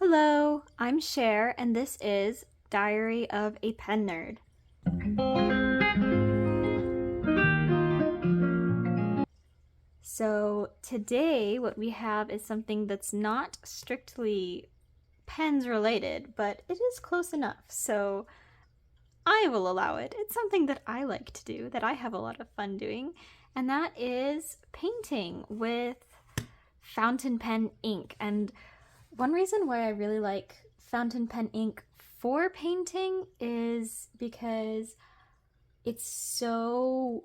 Hello, I'm Cher, and this is Diary of a Pen Nerd. So, today, what we have is something that's not strictly pens related, but it is close enough, so I will allow it. It's something that I like to do, that I have a lot of fun doing, and that is painting with fountain pen ink. And one reason why I really like fountain pen ink for painting is because it's so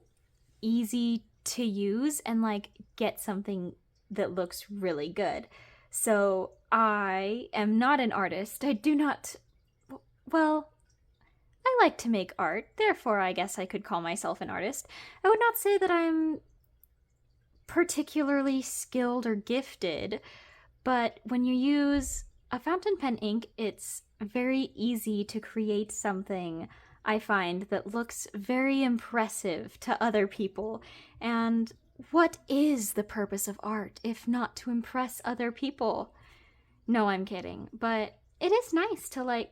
easy to use and get something that looks really good. So I am not an artist. I do not, well, I like to make art, therefore I guess I could call myself an artist. I would not say that I'm particularly skilled or gifted, but when you use a fountain pen ink, it's very easy to create something, I find, that looks very impressive to other people. And what is the purpose of art if not to impress other people? No, I'm kidding. But it is nice to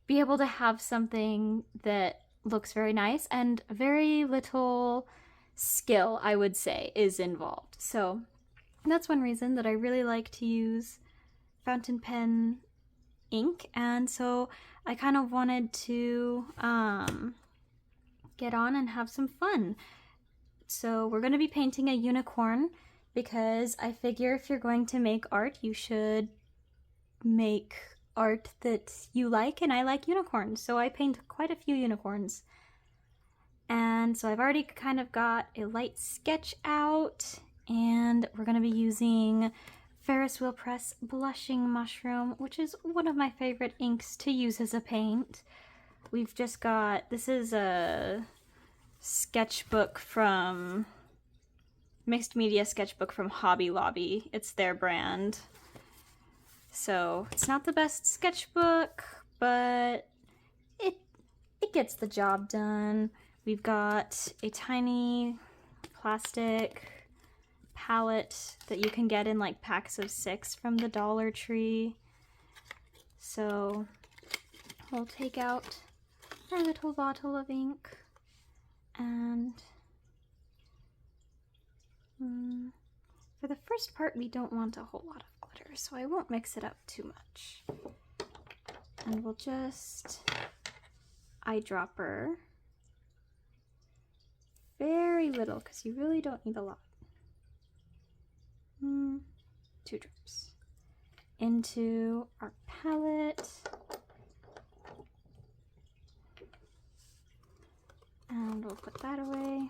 be able to have something that looks very nice, and very little skill, I would say, is involved. So that's one reason that I really like to use fountain pen ink. And so I kind of wanted to get on and have some fun. So we're going to be painting a unicorn, because I figure if you're going to make art, you should make art that you like, and I like unicorns, so I paint quite a few unicorns. And so I've already kind of got a light sketch out, and we're going to be using Ferris Wheel Press Blushing Mushroom, which is one of my favorite inks to use as a paint. We've just got, this is a sketchbook from, mixed media sketchbook from Hobby Lobby. It's their brand. So it's not the best sketchbook, but it gets the job done. We've got a tiny plastic palette that you can get in packs of 6 from the Dollar Tree. So we'll take out our little bottle of ink, and for the first part we don't want a whole lot of glitter, so I won't mix it up too much. And we'll just eyedropper very little, because you really don't need a lot. 2 drops into our palette, and we'll put that away.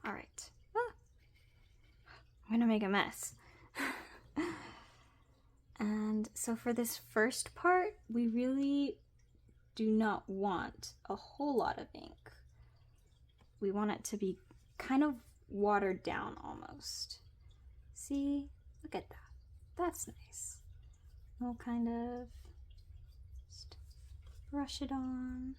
All right. I'm gonna make a mess. And so for this first part, we really do not want a whole lot of ink. We want it to be kind of watered down almost. See? Look at that. That's nice. We'll kind of just brush it on.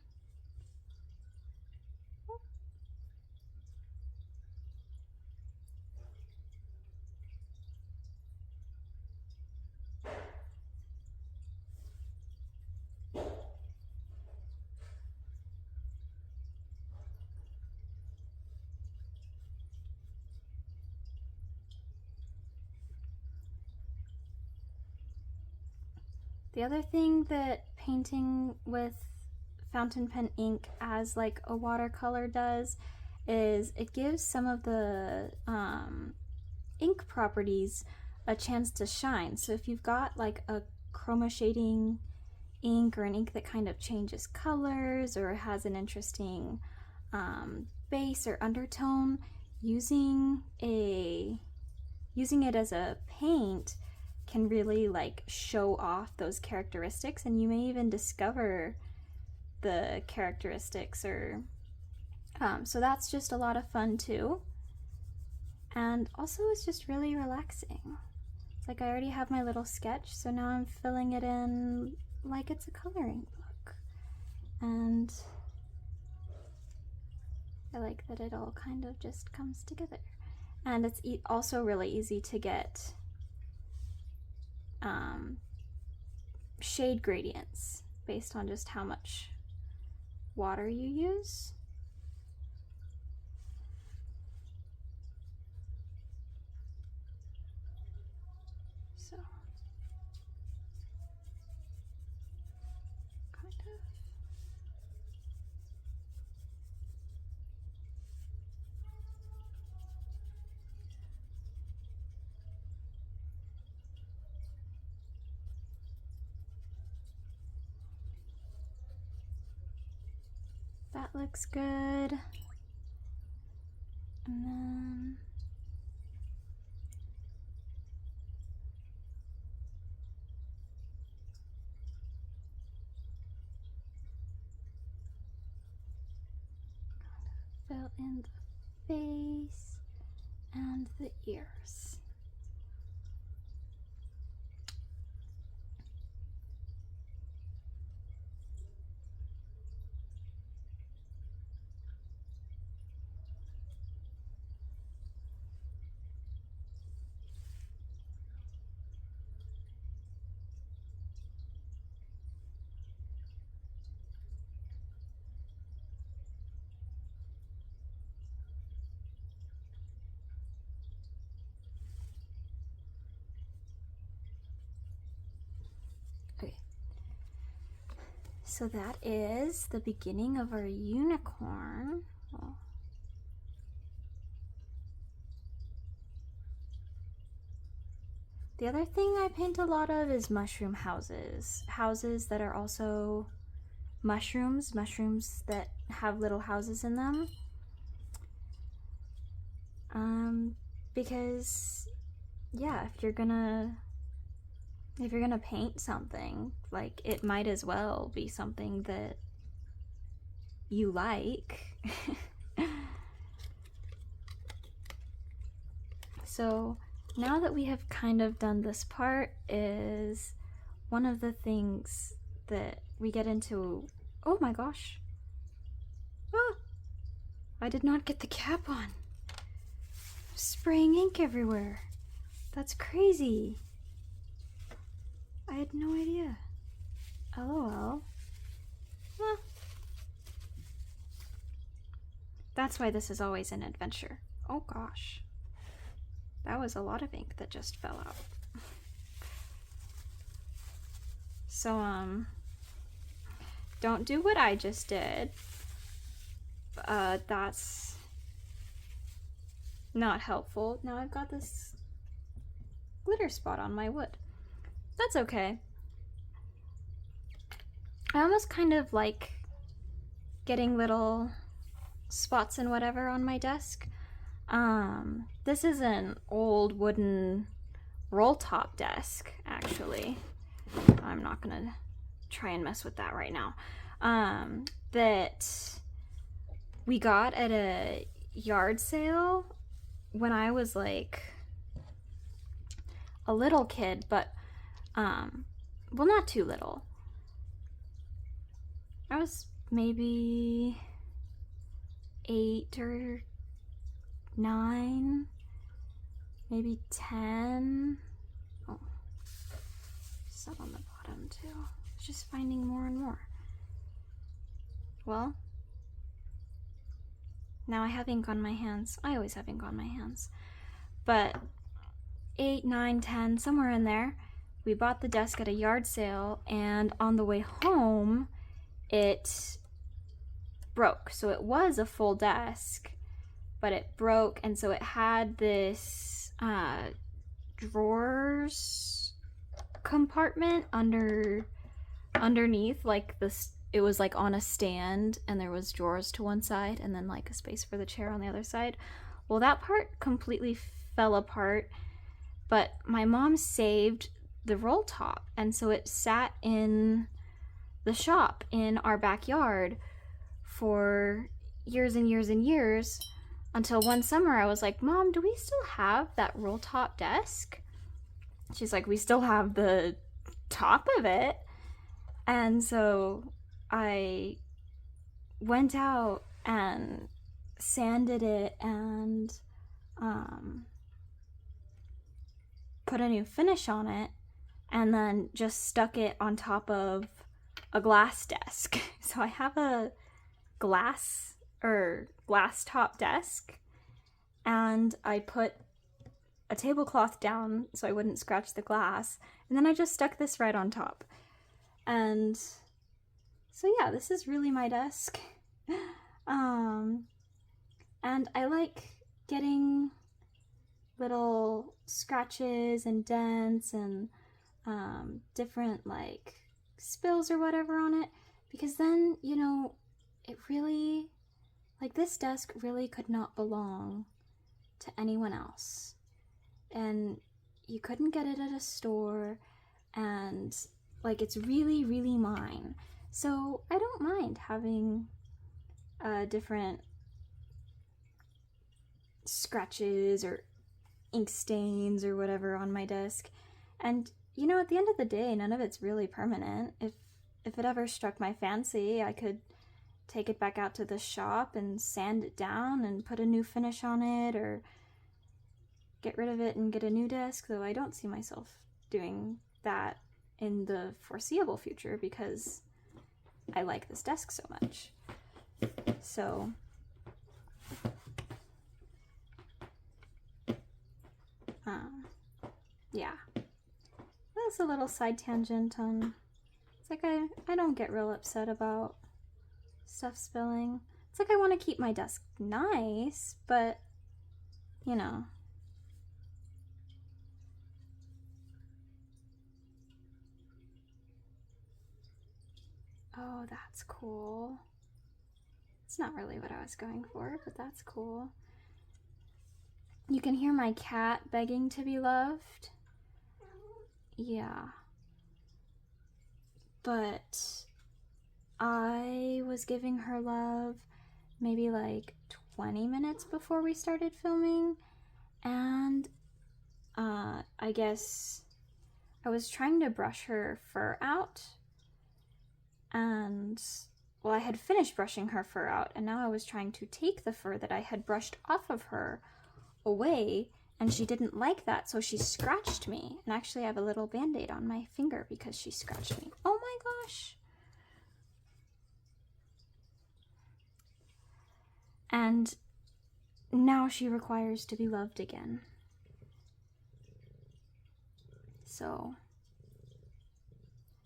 The other thing that painting with fountain pen ink as a watercolor does is it gives some of the ink properties a chance to shine. So if you've got a chroma shading ink, or an ink that kind of changes colors or has an interesting base or undertone, using it as a paint can really show off those characteristics, and you may even discover the characteristics, or so that's just a lot of fun too. And also it's just really relaxing. It's I already have my little sketch, so now I'm filling it in like it's a coloring book. And I like that it all kind of just comes together. And it's also really easy to get shade gradients based on just how much water you use. So, kind of. That looks good. And then fill in the face and the ears. Okay. So that is the beginning of our unicorn. Well, the other thing I paint a lot of is mushroom houses. Houses that are also mushrooms that have little houses in them. Because yeah, if you're gonna paint something, like, it might as well be something that you like. So now that we have kind of done this part, is one of the things that we get into. Oh my gosh. Ah, I did not get the cap on. Spraying ink everywhere. That's crazy. I had no idea. LOL. Huh. That's why this is always an adventure. Oh gosh. That was a lot of ink that just fell out. So, don't do what I just did. That's not helpful. Now I've got this glitter spot on my wood. That's okay. I almost kind of like getting little spots and whatever on my desk. This is an old wooden roll top desk, actually. I'm not gonna try and mess with that right now. That we got at a yard sale when I was like a little kid, but well, not too little. I was maybe 8 or 9, maybe 10. Oh, some on the bottom too. It's just finding more and more. Well, now I have ink on my hands. I always have ink on my hands. But 8, 9, 10, somewhere in there, we bought the desk at a yard sale, and on the way home, it broke. So it was a full desk, but it broke, and so it had this drawers compartment underneath, like this. It was like on a stand, and there was drawers to one side, and then like a space for the chair on the other side. Well, that part completely fell apart, but my mom saved the roll top, and so it sat in the shop in our backyard for years and years and years, until one summer I was like, Mom, do we still have that roll top desk? She's like, we still have the top of it. And so I went out and sanded it and put a new finish on it, and then just stuck it on top of a glass desk. So I have a glass top desk, and I put a tablecloth down so I wouldn't scratch the glass, and then I just stuck this right on top. And so yeah, this is really my desk. And I like getting little scratches and dents and different like spills or whatever on it, because then, you know, it really, like, this desk really could not belong to anyone else, and you couldn't get it at a store, and like, it's really, really mine. So I don't mind having different scratches or ink stains or whatever on my desk. And you know, at the end of the day, none of it's really permanent. If it ever struck my fancy, I could take it back out to the shop and sand it down and put a new finish on it, or get rid of it and get a new desk, though I don't see myself doing that in the foreseeable future because I like this desk so much. So yeah, that's a little side tangent on, it's like I don't get real upset about stuff spilling. It's like I want to keep my desk nice, but you know. Oh, that's cool. It's not really what I was going for, but that's cool. You can hear my cat begging to be loved. Yeah. But I was giving her love maybe like 20 minutes before we started filming, and I guess I was trying to brush her fur out, and well, I had finished brushing her fur out, and now I was trying to take the fur that I had brushed off of her away, and she didn't like that, so she scratched me. And actually I have a little band-aid on my finger because she scratched me. Oh my gosh. And now she requires to be loved again. So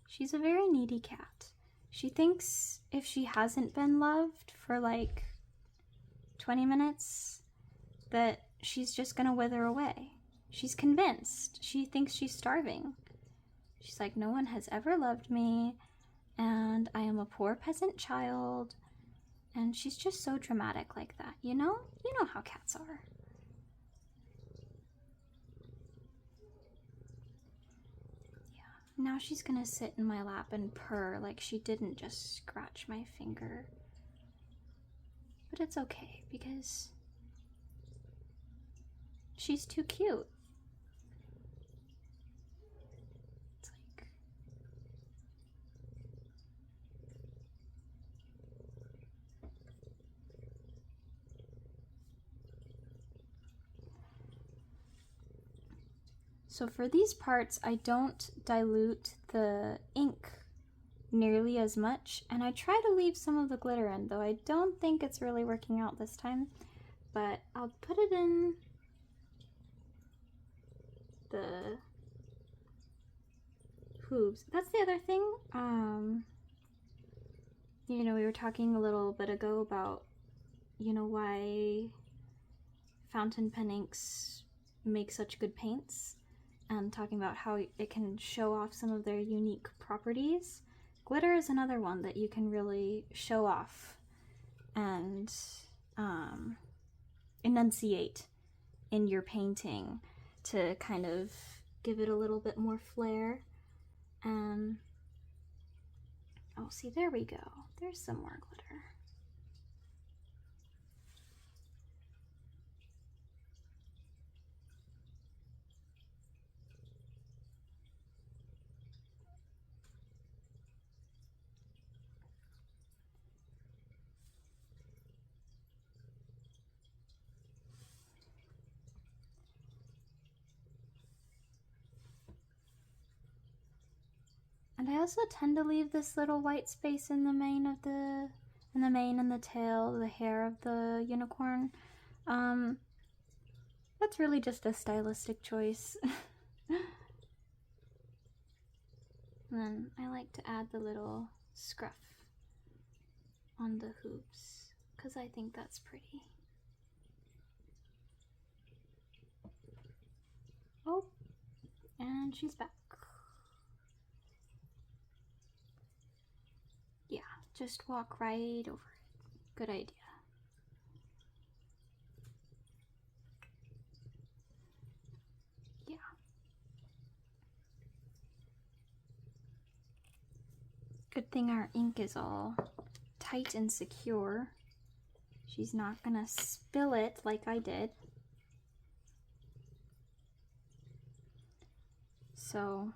she's a very needy cat. She thinks if she hasn't been loved for like 20 minutes that she's just gonna wither away. She's convinced. She thinks she's starving. She's like, no one has ever loved me, and I am a poor peasant child. And she's just so dramatic like that, you know? You know how cats are. Yeah. Now she's gonna sit in my lap and purr like she didn't just scratch my finger. But it's okay because she's too cute. It's like, so for these parts, I don't dilute the ink nearly as much, and I try to leave some of the glitter in, though I don't think it's really working out this time. But I'll put it in the hooves. That's the other thing. You know, we were talking a little bit ago about, you know, why fountain pen inks make such good paints, and talking about how it can show off some of their unique properties. Glitter is another one that you can really show off and enunciate in your painting to kind of give it a little bit more flair. Oh, see, there we go. There's some more glitter. And I also tend to leave this little white space in the mane of the mane and the tail, the hair of the unicorn. That's really just a stylistic choice. And then I like to add the little scruff on the hoops because I think that's pretty. Oh, and she's back. Yeah, just walk right over it. Good idea. Yeah. Good thing our ink is all tight and secure. She's not gonna spill it like I did. So,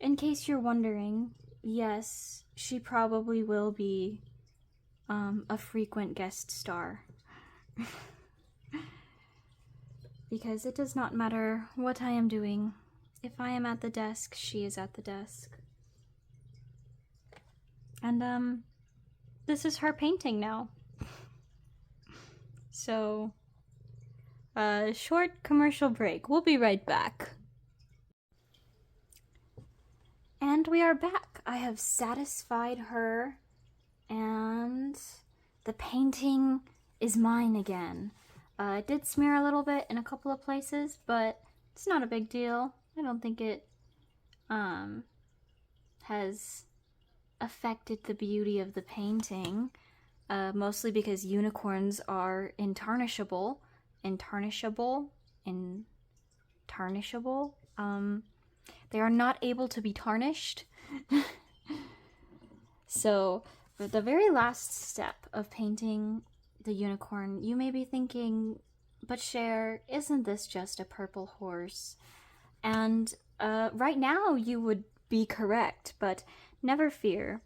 in case you're wondering, yes, she probably will be a frequent guest star. Because it does not matter what I am doing. If I am at the desk, she is at the desk. And this is her painting now. So, short commercial break. We'll be right back. And we are back. I have satisfied her, and the painting is mine again. It did smear a little bit in a couple of places, but it's not a big deal. I don't think it has affected the beauty of the painting, mostly because unicorns are intarnishable. They are not able to be tarnished. So, for the very last step of painting the unicorn, you may be thinking, but Cher, isn't this just a purple horse? And right now you would be correct, but never fear.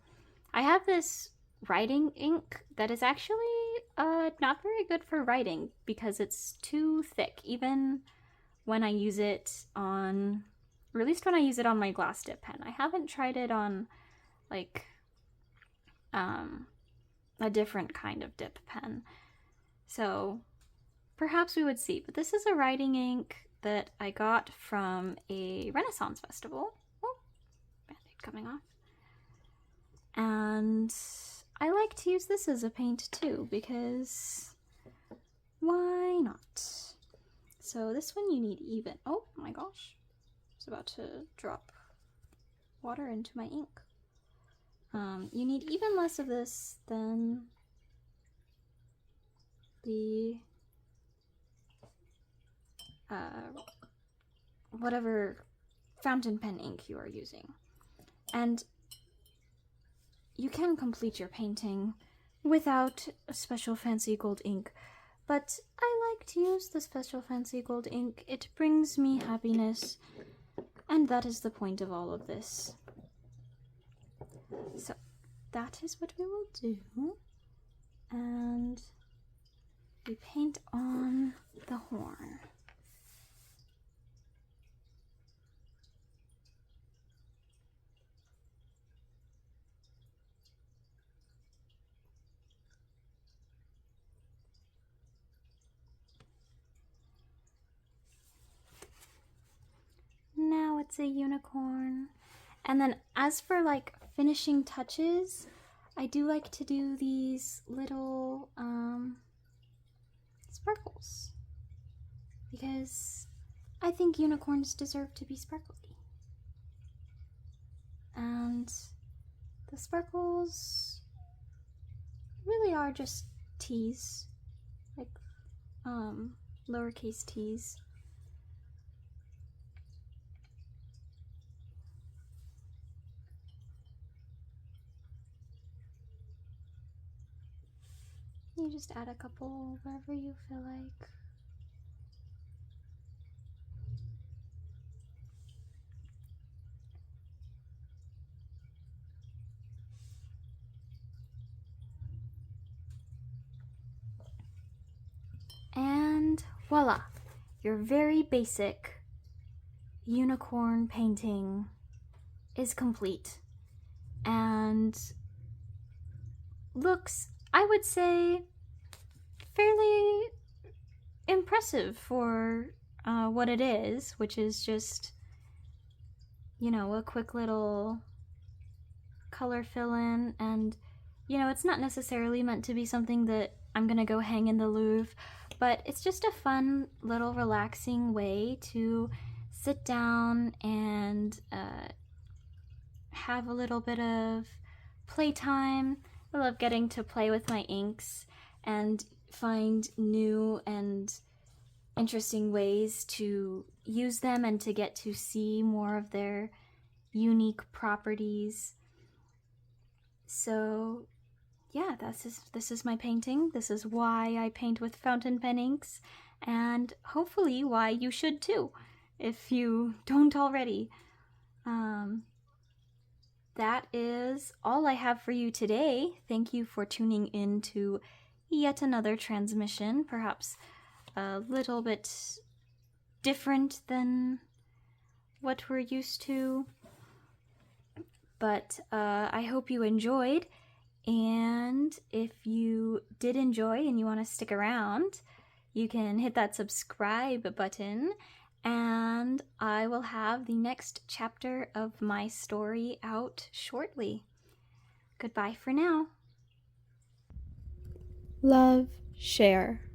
I have this writing ink that is actually not very good for writing because it's too thick, even when I use it on, or at least when I use it on my glass dip pen. I haven't tried it on like a different kind of dip pen. So perhaps we would see. But this is a writing ink that I got from a Renaissance festival. Oh, Band-Aid coming off. And I like to use this as a paint too, because why not? So this one you need even. Oh my gosh. I was about to drop water into my ink. You need even less of this than the whatever fountain pen ink you are using. And you can complete your painting without a special fancy gold ink, but I like to use the special fancy gold ink. It brings me happiness, and that is the point of all of this. So that is what we will do, and we paint on the horn. Now it's a unicorn. And then as for like finishing touches, I do like to do these little sparkles, because I think unicorns deserve to be sparkly. And the sparkles really are just T's, like lowercase t's. You just add a couple wherever you feel like. And voila, your very basic unicorn painting is complete and looks, I would say, fairly impressive for what it is, which is just, you know, a quick little color fill in. And, you know, it's not necessarily meant to be something that I'm gonna go hang in the Louvre, but it's just a fun little relaxing way to sit down and have a little bit of playtime. I love getting to play with my inks and find new and interesting ways to use them and to get to see more of their unique properties. So yeah, this is my painting. This is why I paint with fountain pen inks, and hopefully why you should too, if you don't already. That is all I have for you today. Thank you for tuning in to yet another transmission, perhaps a little bit different than what we're used to. But I hope you enjoyed, and if you did enjoy and you want to stick around, you can hit that subscribe button, and I will have the next chapter of my story out shortly. Goodbye for now. Love, share.